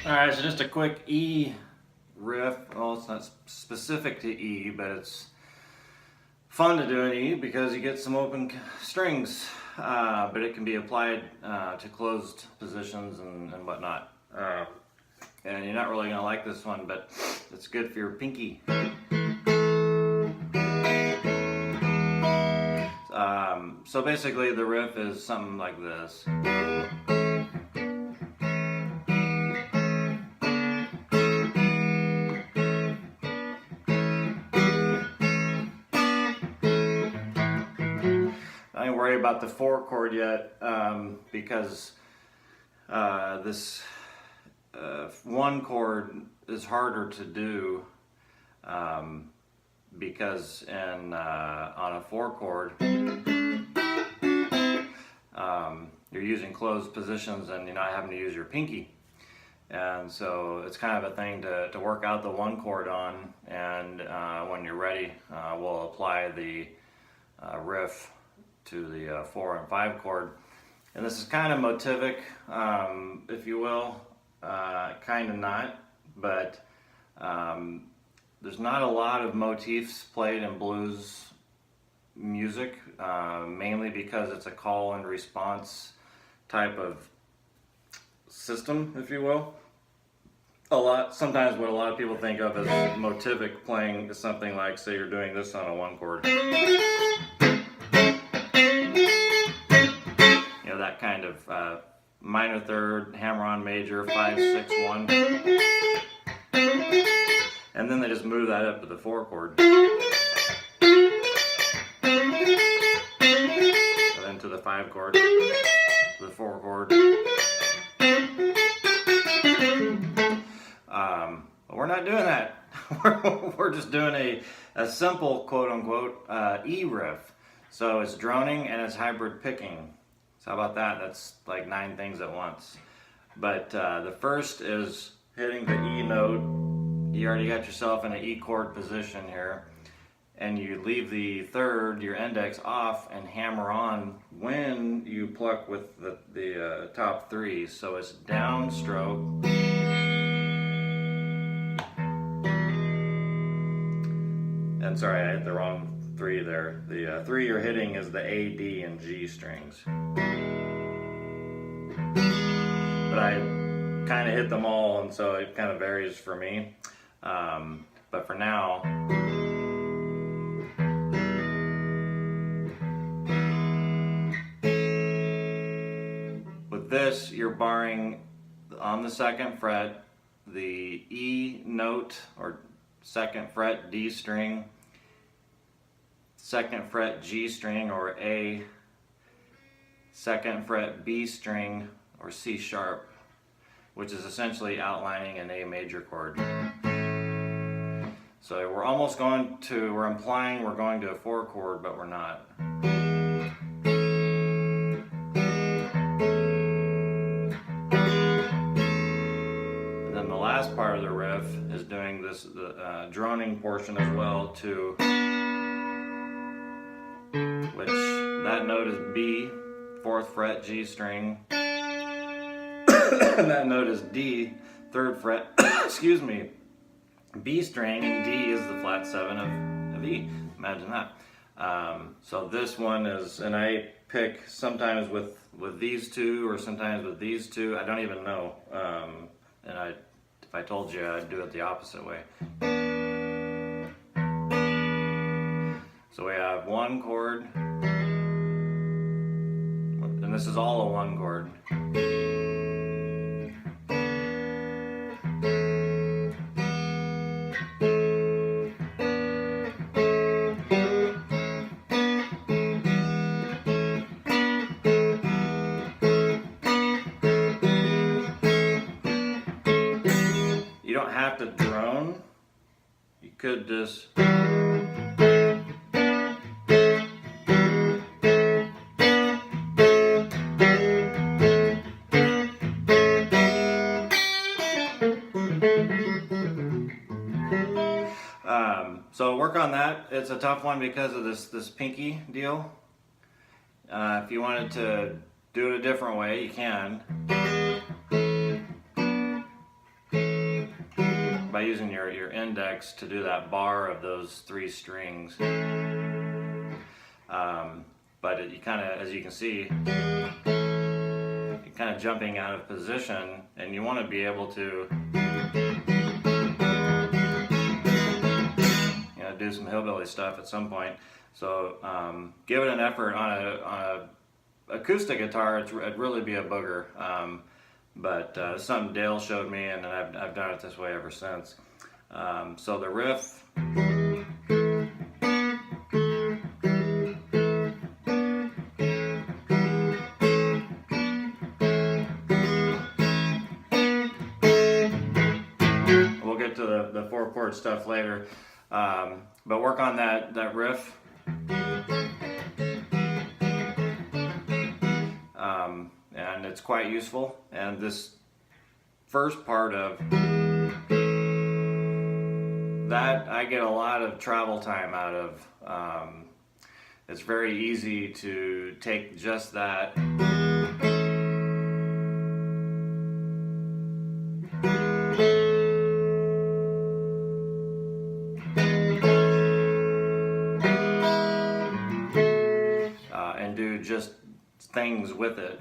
Alright, so just a quick E riff. Well, it's not specific to E, but it's fun to do in E because you get some open strings, but it can be applied to closed positions and whatnot. And you're not really going to like this one, but it's good for your pinky. So basically the riff is something like this. I ain't worry about the 4 chord yet because this 1 chord is harder to do because on a 4 chord you're using closed positions and you're not having to use your pinky. And so it's kind of a thing to work out the 1 chord on, and when you're ready we'll apply the riff to the 4 and 5 chord. And this is kind of motivic, if you will, kind of not, but there's not a lot of motifs played in blues music, mainly because it's a call and response type of system, if you will. Sometimes what a lot of people think of as motivic playing is something like, say you're doing this on a 1 chord. That kind of minor third, hammer on major, 5, 6, 1. And then they just move that up to the 4 chord. And then to the 5 chord, to the 4 chord. But we're not doing that. We're just doing a simple quote unquote E riff. So it's droning and it's hybrid picking. So how about that? That's like 9 things at once. But the first is hitting the E note. You already got yourself in an E chord position here. And you leave the third, your index, off and hammer on when you pluck with the top 3. So it's downstroke. And sorry, I hit the wrong 3 there. The 3 you're hitting is the A, D, and G strings. But I kind of hit them all, and so it kind of varies for me. But for now, with this, you're barring on the 2nd fret the E note or 2nd fret D string, 2nd fret G string or A, 2nd fret B string or C sharp, which is essentially outlining an A major chord. So we're implying we're going to a 4 chord, but we're not. And then the last part of the riff is doing this droning portion as well too, which that note is B, 4th fret G string, and that note is D, 3rd fret, excuse me, B string, and D is the flat 7 of E. Imagine that. So this one is, and I pick sometimes with these 2 or sometimes with these 2. I don't even know. And if I told you, I'd do it the opposite way. So we have 1 chord, and this is all a 1 chord. You don't have to drone. You could just so work on that. It's a tough one because of this pinky deal. If you wanted to do it a different way, you can. by using your index to do that bar of those 3 strings. But you kind of, as you can see, you're kind of jumping out of position, and you want to be able to, you know, do some hillbilly stuff at some point. So give it an effort on a acoustic guitar. It'd really be a booger. But something Dale showed me, and I've done it this way ever since. So the riff. We'll get to the 4-chord stuff later, but work on that riff. And it's quite useful. And this first part of that, I get a lot of travel time out of. It's very easy to take just that and do just things with it.